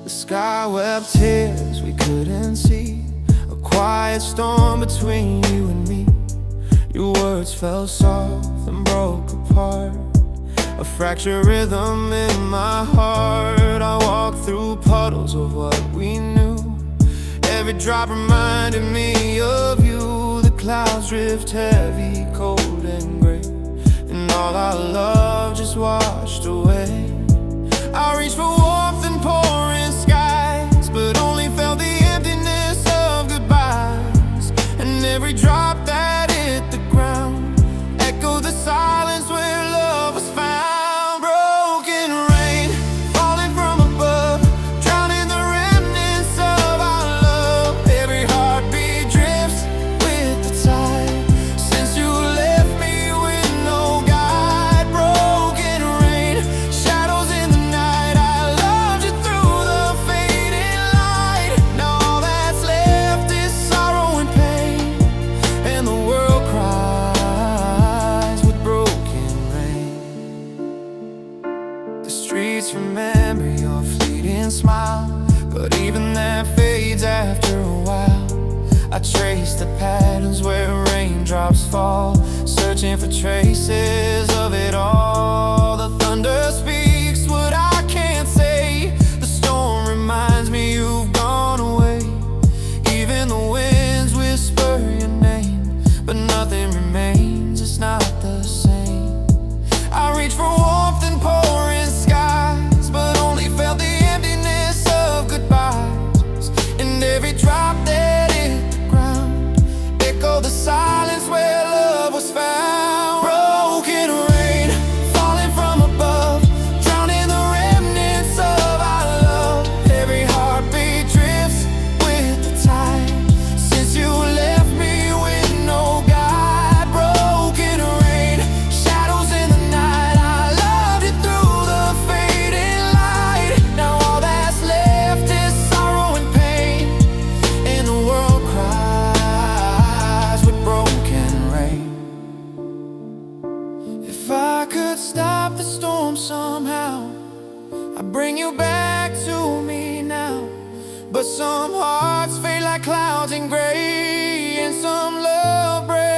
The sky wept tears we couldn't see, a quiet storm between you and me. Your words fell soft and broke apart, a fractured rhythm in my heart. I walked through puddles of what we knew. Every drop reminded me of you. The clouds drift heavy, cold and gray, and all our love just washed away. I reached for warmth and pouring skies, but only felt the emptiness of goodbyes. And every drop that hit the ground echoed the silence where love was found. Broken rain falling from above, drowning the remnants of our love. Every heartbeat drifts with the tide, since you left me with no guide. Broken rain, shadows in the night, I loved you through the fading light. Now all that's left is sorrow and pain, and the world cries with broken rain. The streets remember your fleeting smile, but even that fades after a while. I trace the patterns where raindrops fall, searching for traces of it all. The thunder speaks what I can't say, the storm reminds me you've gone away. Even the winds whisper your name, but nothing remains, it's not the same. I reach for warmth and pouring skies, but only felt the emptiness of goodbyes. And every drop that hit the ground echoed the silence where love was found. Broken rain falling from above, drowning the remnants of our love. Every heartbeat drifts with the tide, since you left me with no guide. Broken rain, shadows in the night, I loved you through the fading light. Now all that's left is sorrow and pain, and the world cries with broken rain. If I could stop the storm somehow, I'd bring you back to me now. But some hearts fade like clouds in gray, and some love breaks